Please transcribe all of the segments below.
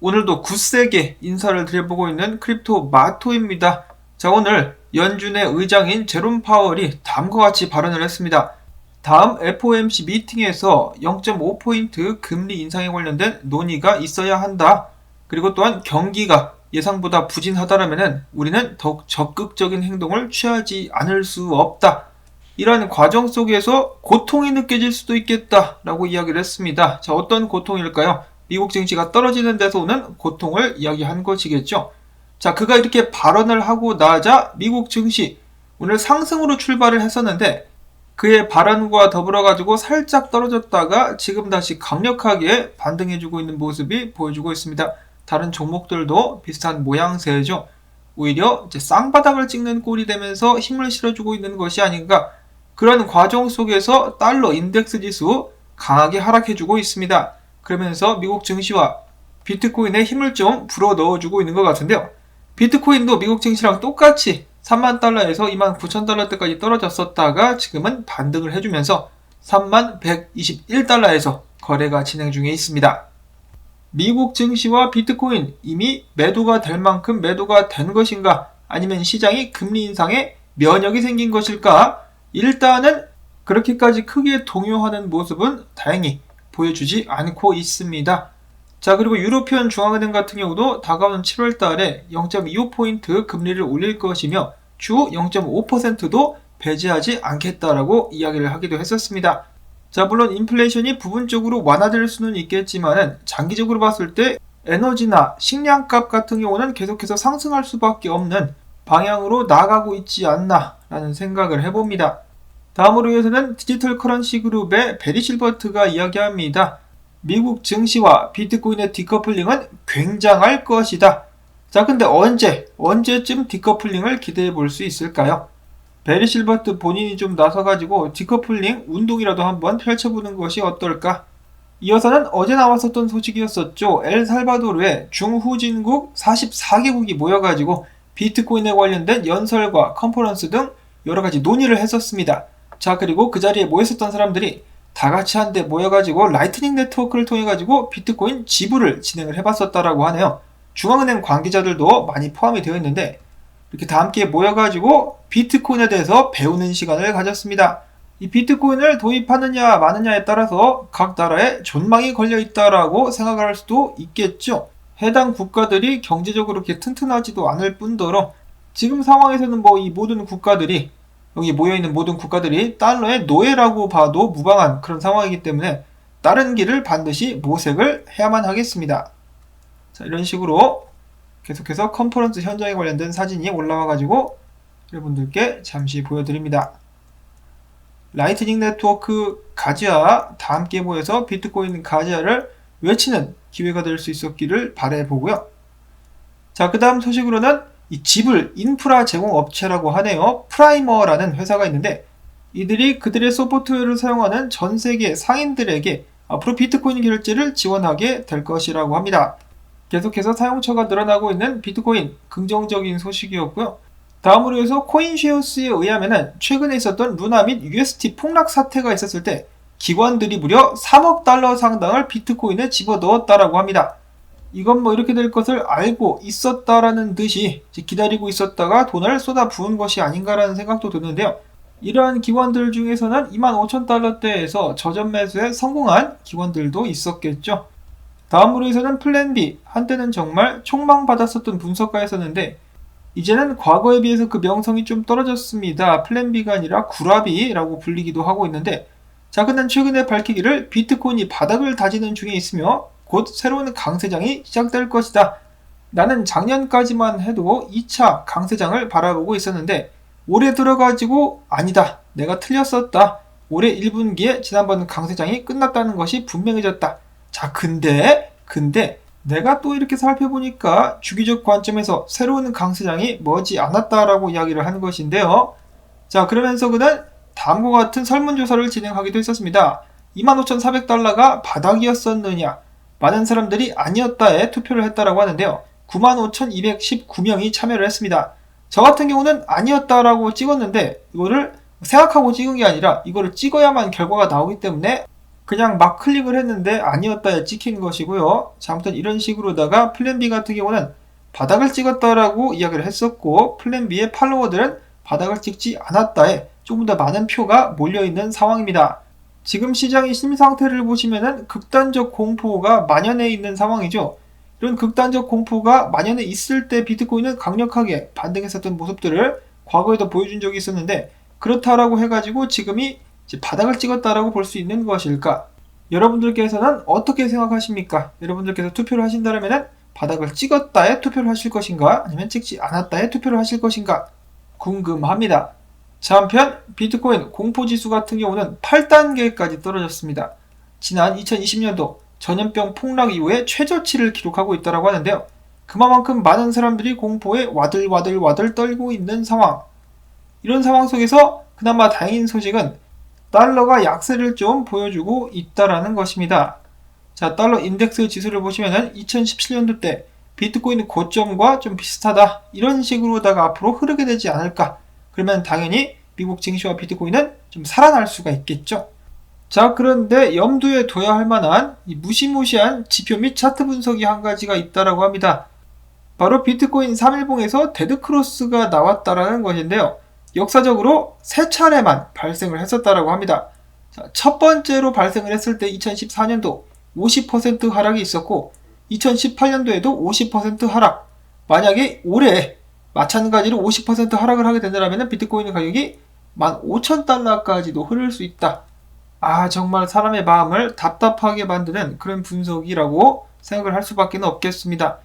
오늘도 굳세게 인사를 드려보고 있는 크립토 마토입니다. 자, 오늘 연준의 의장인 제롬 파월이 다음과 같이 발언을 했습니다. 다음 FOMC 미팅에서 0.5포인트 금리 인상에 관련된 논의가 있어야 한다. 그리고 또한 경기가 예상보다 부진하다라면 우리는 더욱 적극적인 행동을 취하지 않을 수 없다. 이러한 과정 속에서 고통이 느껴질 수도 있겠다라고 이야기를 했습니다. 자, 어떤 고통일까요? 미국 증시가 떨어지는 데서 오는 고통을 이야기한 것이겠죠. 자, 그가 이렇게 발언을 하고 나자 미국 증시 오늘 상승으로 출발을 했었는데 그의 발언과 더불어 가지고 살짝 떨어졌다가 지금 다시 강력하게 반등해주고 있는 모습이 보여주고 있습니다. 다른 종목들도 비슷한 모양새죠. 오히려 이제 쌍바닥을 찍는 꼴이 되면서 힘을 실어주고 있는 것이 아닌가. 그런 과정 속에서 달러 인덱스 지수 강하게 하락해주고 있습니다. 그러면서 미국 증시와 비트코인에 힘을 좀 불어 넣어주고 있는 것 같은데요. 비트코인도 미국 증시랑 똑같이 3만 달러에서 2만 9천 달러대까지 떨어졌었다가 지금은 반등을 해주면서 3만 121달러에서 거래가 진행 중에 있습니다. 미국 증시와 비트코인 이미 매도가 될 만큼 매도가 된 것인가, 아니면 시장이 금리 인상에 면역이 생긴 것일까? 일단은 그렇게까지 크게 동요하는 모습은 다행히 보여주지 않고 있습니다. 자, 그리고 유로피언 중앙은행 같은 경우도 다가오는 7월 달에 0.25포인트 금리를 올릴 것이며 주 0.5%도 배제하지 않겠다라고 이야기를 하기도 했었습니다. 자, 물론 인플레이션이 부분적으로 완화될 수는 있겠지만 장기적으로 봤을 때 에너지나 식량값 같은 경우는 계속해서 상승할 수밖에 없는 방향으로 나아가고 있지 않나 라는 생각을 해봅니다. 다음으로 이어서는 디지털 커런시 그룹의 베리 실버트가 이야기합니다. 미국 증시와 비트코인의 디커플링은 굉장할 것이다. 자, 근데 언제쯤 디커플링을 기대해 볼 수 있을까요? 베리 실버트 본인이 좀 나서가지고 디커플링 운동이라도 한번 펼쳐보는 것이 어떨까? 이어서는 어제 나왔었던 소식이었었죠. 엘살바도르의 중후진국 44개국이 모여가지고 비트코인에 관련된 연설과 컨퍼런스 등 여러가지 논의를 했었습니다. 자, 그리고 그 자리에 모였었던 사람들이 다 같이 한데 모여가지고 라이트닝 네트워크를 통해가지고 비트코인 지불을 진행을 해봤었다라고 하네요. 중앙은행 관계자들도 많이 포함이 되어 있는데 이렇게 다 함께 모여가지고 비트코인에 대해서 배우는 시간을 가졌습니다. 이 비트코인을 도입하느냐 마느냐에 따라서 각 나라에 존망이 걸려 있다라고 생각을 할 수도 있겠죠. 해당 국가들이 경제적으로 그렇게 튼튼하지도 않을 뿐더러 지금 상황에서는 뭐 이 모든 국가들이, 여기 모여있는 모든 국가들이 달러의 노예라고 봐도 무방한 그런 상황이기 때문에 다른 길을 반드시 모색을 해야만 하겠습니다. 자, 이런 식으로 계속해서 컨퍼런스 현장에 관련된 사진이 올라와가지고 여러분들께 잠시 보여드립니다. 라이트닝 네트워크 가지아 다 함께 모여서 비트코인 가지아를 외치는 기회가 될 수 있었기를 바라보고요. 자, 그 다음 소식으로는 이 지불 인프라 제공 업체라고 하네요. 프라이머라는 회사가 있는데 이들이 그들의 소프트웨어를 사용하는 전 세계 상인들에게 앞으로 비트코인 결제를 지원하게 될 것이라고 합니다. 계속해서 사용처가 늘어나고 있는 비트코인, 긍정적인 소식이었고요. 다음으로 해서 코인쉐어스에 의하면 최근에 있었던 루나 및 UST 폭락 사태가 있었을 때 기관들이 무려 3억 달러 상당을 비트코인에 집어넣었다라고 합니다. 이건 뭐 이렇게 될 것을 알고 있었다라는 듯이 기다리고 있었다가 돈을 쏟아 부은 것이 아닌가라는 생각도 드는데요. 이러한 기관들 중에서는 25,000달러대에서 저점 매수에 성공한 기관들도 있었겠죠. 다음으로 해서는 플랜 B, 한때는 정말 촉망받았었던 분석가였었는데 이제는 과거에 비해서 그 명성이 좀 떨어졌습니다. 플랜 B가 아니라 구라비라고 불리기도 하고 있는데, 자, 그는 최근에 밝히기를 비트코인이 바닥을 다지는 중에 있으며 곧 새로운 강세장이 시작될 것이다. 나는 작년까지만 해도 2차 강세장을 바라보고 있었는데 올해 들어가지고 아니다, 내가 틀렸었다. 올해 1분기에 지난번 강세장이 끝났다는 것이 분명해졌다. 자, 근데 내가 또 이렇게 살펴보니까 주기적 관점에서 새로운 강세장이 머지 않았다라고 이야기를 하는 것인데요. 자, 그러면서 그는 다음과 같은 설문조사를 진행하기도 했었습니다. 25,400달러가 바닥이었었느냐? 많은 사람들이 아니었다에 투표를 했다라고 하는데요. 95,219명이 참여를 했습니다. 저 같은 경우는 아니었다라고 찍었는데 이거를 생각하고 찍은 게 아니라 이거를 찍어야만 결과가 나오기 때문에 그냥 막 클릭을 했는데 아니었다에 찍힌 것이고요. 자, 아무튼 이런 식으로다가 플랜 B 같은 경우는 바닥을 찍었다라고 이야기를 했었고, 플랜 B의 팔로워들은 바닥을 찍지 않았다에 조금 더 많은 표가 몰려있는 상황입니다. 지금 시장의 심리 상태를 보시면은 극단적 공포가 만연해 있는 상황이죠. 이런 극단적 공포가 만연해 있을 때 비트코인은 강력하게 반등했었던 모습들을 과거에도 보여준 적이 있었는데, 그렇다라고 해가지고 지금이 이제 바닥을 찍었다라고 볼 수 있는 것일까? 여러분들께서는 어떻게 생각하십니까? 여러분들께서 투표를 하신다면은 바닥을 찍었다에 투표를 하실 것인가? 아니면 찍지 않았다에 투표를 하실 것인가? 궁금합니다. 자, 한편 비트코인 공포지수 같은 경우는 8단계까지 떨어졌습니다. 지난 2020년도 전염병 폭락 이후에 최저치를 기록하고 있다고 하는데요. 그만큼 많은 사람들이 공포에 와들와들 떨고 있는 상황. 이런 상황 속에서 그나마 다행인 소식은 달러가 약세를 좀 보여주고 있다라는 것입니다. 자, 달러 인덱스 지수를 보시면은 2017년도 때 비트코인 고점과 좀 비슷하다, 이런 식으로다가 앞으로 흐르게 되지 않을까. 그러면 당연히 미국 증시와 비트코인은 좀 살아날 수가 있겠죠. 자, 그런데 염두에 둬야 할 만한 이 무시무시한 지표 및 차트 분석이 한 가지가 있다라고 합니다. 바로 비트코인 3일봉에서 데드크로스가 나왔다라는 것인데요. 역사적으로 3차례만 발생을 했었다라고 합니다. 자, 첫 번째로 발생을 했을 때 2014년도 50% 하락이 있었고, 2018년도에도 50% 하락. 만약에 올해 마찬가지로 50% 하락을 하게 된다면 비트코인 가격이 15,000달러까지도 흐를 수 있다. 아, 정말 사람의 마음을 답답하게 만드는 그런 분석이라고 생각을 할 수밖에 없겠습니다.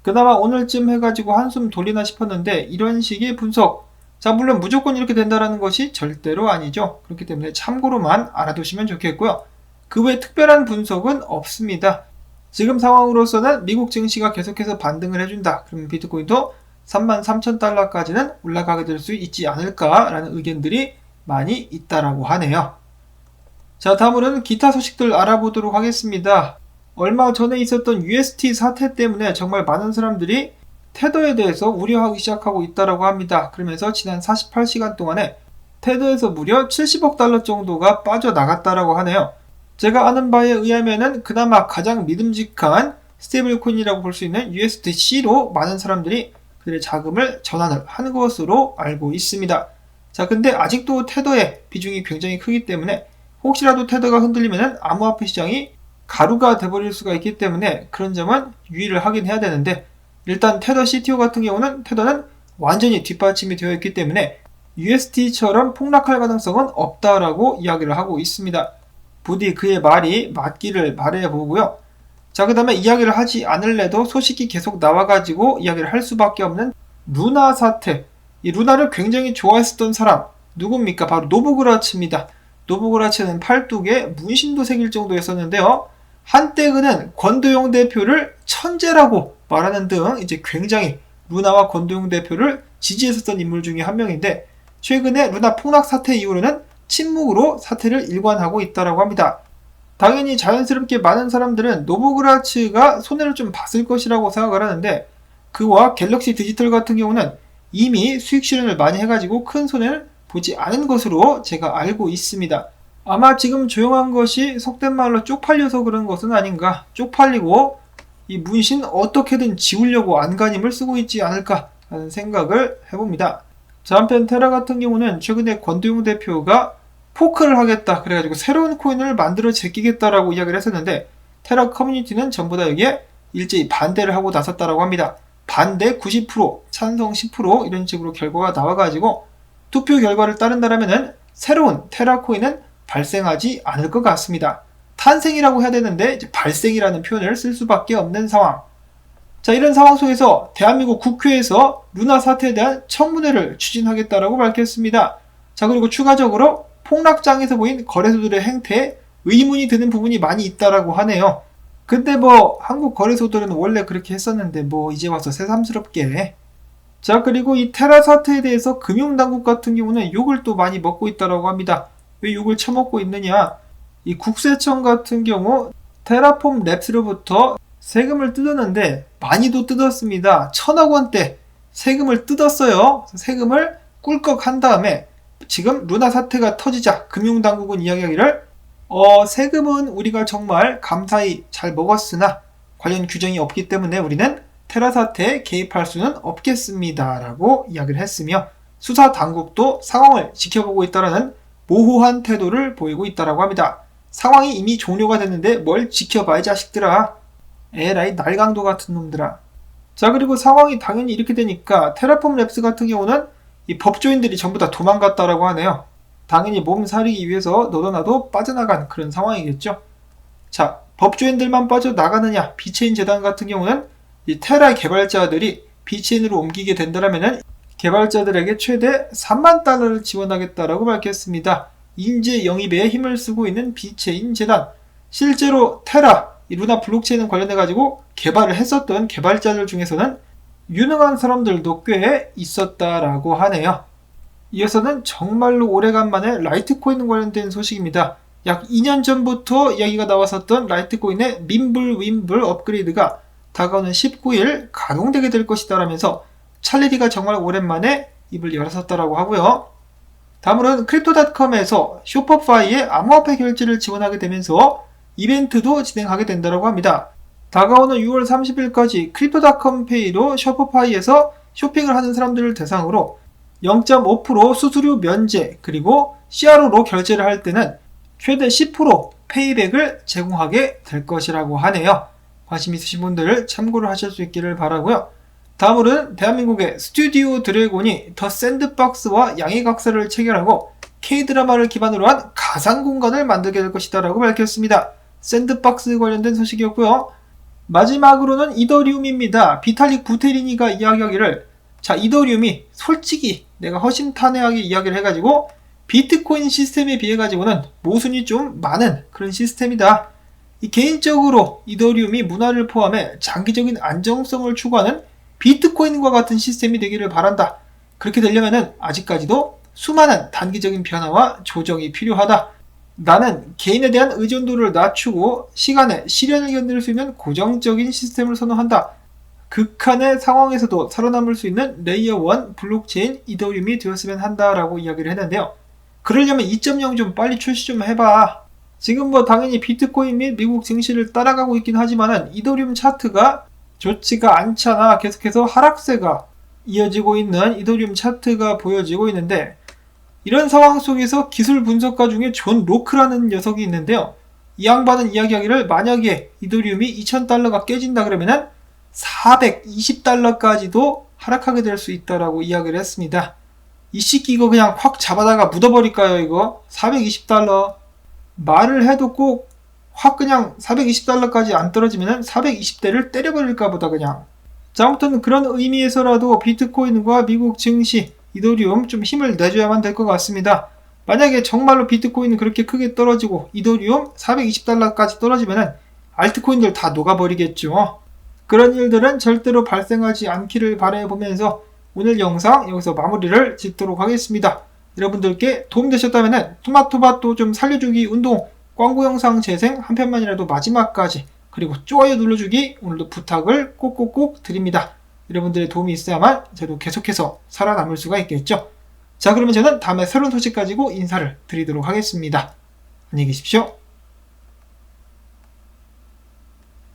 그나마 오늘쯤 해가지고 한숨 돌리나 싶었는데, 이런 식의 분석, 자, 물론 무조건 이렇게 된다는 것이 절대로 아니죠. 그렇기 때문에 참고로만 알아두시면 좋겠고요. 그 외에 특별한 분석은 없습니다. 지금 상황으로서는 미국 증시가 계속해서 반등을 해준다. 그러면 비트코인도 33,000달러까지는 올라가게 될 수 있지 않을까라는 의견들이 많이 있다라고 하네요. 자, 다음으로는 기타 소식들 알아보도록 하겠습니다. 얼마 전에 있었던 UST 사태 때문에 정말 많은 사람들이 테더에 대해서 우려하기 시작하고 있다라고 합니다. 그러면서 지난 48시간 동안에 테더에서 무려 70억 달러 정도가 빠져나갔다라고 하네요. 제가 아는 바에 의하면은 그나마 가장 믿음직한 스테이블 코인이라고 볼 수 있는 USDC로 많은 사람들이 그들의 자금을 전환을 하는 것으로 알고 있습니다. 자, 근데 아직도 테더의 비중이 굉장히 크기 때문에 혹시라도 테더가 흔들리면은 암호화폐 시장이 가루가 돼버릴 수가 있기 때문에 그런 점은 유의를 하긴 해야 되는데, 일단 테더 CTO 같은 경우는 테더는 완전히 뒷받침이 되어 있기 때문에 USD처럼 폭락할 가능성은 없다라고 이야기를 하고 있습니다. 부디 그의 말이 맞기를 바라보고요. 자, 그 다음에 이야기를 하지 않을래도 소식이 계속 나와가지고 이야기를 할 수밖에 없는 루나 사태. 이 루나를 굉장히 좋아했었던 사람 누굽니까? 바로 노브그라츠입니다. 노브그라츠는 팔뚝에 문신도 새길 정도였었는데요. 한때 그는 권도용 대표를 천재라고 말하는 등 이제 굉장히 루나와 권도용 대표를 지지했었던 인물 중에 한 명인데, 최근에 루나 폭락 사태 이후로는 침묵으로 사태를 일관하고 있다고 합니다. 당연히 자연스럽게 많은 사람들은 노브그라츠가 손해를 좀 봤을 것이라고 생각을 하는데, 그와 갤럭시 디지털 같은 경우는 이미 수익 실현을 많이 해가지고 큰 손해를 보지 않은 것으로 제가 알고 있습니다. 아마 지금 조용한 것이 속된 말로 쪽팔려서 그런 것은 아닌가. 쪽팔리고 이 문신 어떻게든 지우려고 안간힘을 쓰고 있지 않을까 하는 생각을 해봅니다. 자, 한편 테라 같은 경우는 최근에 권도용 대표가 포크를 하겠다, 그래가지고 새로운 코인을 만들어 제끼겠다라고 이야기를 했었는데, 테라 커뮤니티는 전부 다 여기에 일제히 반대를 하고 나섰다라고 합니다. 반대 90%, 찬성 10% 이런 식으로 결과가 나와가지고 투표 결과를 따른다면은 새로운 테라 코인은 발생하지 않을 것 같습니다. 탄생이라고 해야 되는데 이제 발생이라는 표현을 쓸 수밖에 없는 상황. 자, 이런 상황 속에서 대한민국 국회에서 루나 사태에 대한 청문회를 추진하겠다라고 밝혔습니다. 자, 그리고 추가적으로 폭락장에서 보인 거래소들의 행태에 의문이 드는 부분이 많이 있다라고 하네요. 근데 뭐 한국 거래소들은 원래 그렇게 했었는데 뭐 이제 와서 새삼스럽게. 자, 그리고 이 테라 사태에 대해서 금융당국 같은 경우는 욕을 또 많이 먹고 있다라고 합니다. 왜 욕을 처먹고 있느냐? 이 국세청 같은 경우 테라폼 랩스로부터 세금을 뜯었는데 많이도 뜯었습니다. 1,000억 원대 세금을 뜯었어요. 세금을 꿀꺽 한 다음에 지금 루나 사태가 터지자 금융당국은 이야기하기를 세금은 우리가 정말 감사히 잘 먹었으나 관련 규정이 없기 때문에 우리는 테라 사태에 개입할 수는 없겠습니다. 라고 이야기를 했으며 수사 당국도 상황을 지켜보고 있다는 모호한 태도를 보이고 있다고 합니다. 상황이 이미 종료가 됐는데 뭘 지켜봐 이 자식들아. 에라이 날강도 같은 놈들아. 자, 그리고 상황이 당연히 이렇게 되니까 테라폼 랩스 같은 경우는 이 법조인들이 전부 다 도망갔다라고 하네요. 당연히 몸살이기 위해서 너도 나도 빠져나간 그런 상황이겠죠. 자, 법조인들만 빠져나가느냐. 비체인 재단 같은 경우는 이 테라 개발자들이 비체인으로 옮기게 된다면은 개발자들에게 최대 3만 달러를 지원하겠다라고 밝혔습니다. 인재 영입에 힘을 쓰고 있는 비체인 재단. 실제로 테라, 이 루나 블록체인 관련해가지고 개발을 했었던 개발자들 중에서는 유능한 사람들도 꽤 있었다라고 하네요. 이어서는 정말로 오래간만에 라이트코인 관련된 소식입니다. 약 2년 전부터 이야기가 나왔었던 라이트코인의 민불 윈불 업그레이드가 다가오는 19일 가동되게 될 것이다 라면서 찰리리가 정말 오랜만에 입을 열었었다라고 하고요. 다음으로는 크립토닷컴에서 쇼퍼파이의 암호화폐 결제를 지원하게 되면서 이벤트도 진행하게 된다고 합니다. 다가오는 6월 30일까지 크립토닷컴 페이로 쇼퍼파이에서 쇼핑을 하는 사람들을 대상으로 0.5% 수수료 면제 그리고 CRO로 결제를 할 때는 최대 10% 페이백을 제공하게 될 것이라고 하네요. 관심 있으신 분들 참고를 하실 수 있기를 바라고요. 다음으로는 대한민국의 스튜디오 드래곤이 더 샌드박스와 양해각서를 체결하고 K드라마를 기반으로 한 가상 공간을 만들게 될 것이다 라고 밝혔습니다. 샌드박스 관련된 소식이었고요. 마지막으로는 이더리움입니다. 비탈릭 부테리니가 이야기하기를 자, 이더리움이 솔직히 내가 허심탄회하게 이야기를 해가지고 비트코인 시스템에 비해 가지고는 모순이 좀 많은 그런 시스템이다. 개인적으로 이더리움이 문화를 포함해 장기적인 안정성을 추구하는 비트코인과 같은 시스템이 되기를 바란다. 그렇게 되려면 아직까지도 수많은 단기적인 변화와 조정이 필요하다. 나는 개인에 대한 의존도를 낮추고 시간에 시련을 견딜 수 있는 고정적인 시스템을 선호한다. 극한의 상황에서도 살아남을 수 있는 레이어 1 블록체인 이더리움이 되었으면 한다라고 이야기를 했는데요. 그러려면 2.0 좀 빨리 출시 좀 해봐. 지금 당연히 비트코인 및 미국 증시를 따라가고 있긴 하지만은 이더리움 차트가 좋지가 않잖아. 계속해서 하락세가 이어지고 있는 이더리움 차트가 보여지고 있는데 이런 상황 속에서 기술 분석가 중에 존 로크라는 녀석이 있는데요. 이 양반은 이야기하기를 만약에 이더리움이 2000달러가 깨진다 그러면은 420달러까지도 하락하게 될 수 있다라고 이야기를 했습니다. 이 새끼 이거 그냥 확 잡아다가 묻어버릴까요 이거? 420달러 말을 해도 꼭 확 그냥 420달러까지 안 떨어지면 420대를 때려버릴까 보다 그냥. 자, 아무튼 그런 의미에서라도 비트코인과 미국 증시, 이더리움 좀 힘을 내줘야만 될 것 같습니다. 만약에 정말로 비트코인이 그렇게 크게 떨어지고 이더리움 420달러까지 떨어지면 알트코인들 다 녹아버리겠죠. 그런 일들은 절대로 발생하지 않기를 바라보면서 오늘 영상 여기서 마무리를 짓도록 하겠습니다. 여러분들께 도움되셨다면 토마토밭도 좀 살려주기 운동 광고 영상 재생 한 편만이라도 마지막까지 그리고 좋아요 눌러주기 오늘도 부탁을 꼭꼭꼭 드립니다. 여러분들의 도움이 있어야만 저도 계속해서 살아남을 수가 있겠죠. 자, 그러면 저는 다음에 새로운 소식 가지고 인사를 드리도록 하겠습니다. 안녕히 계십시오.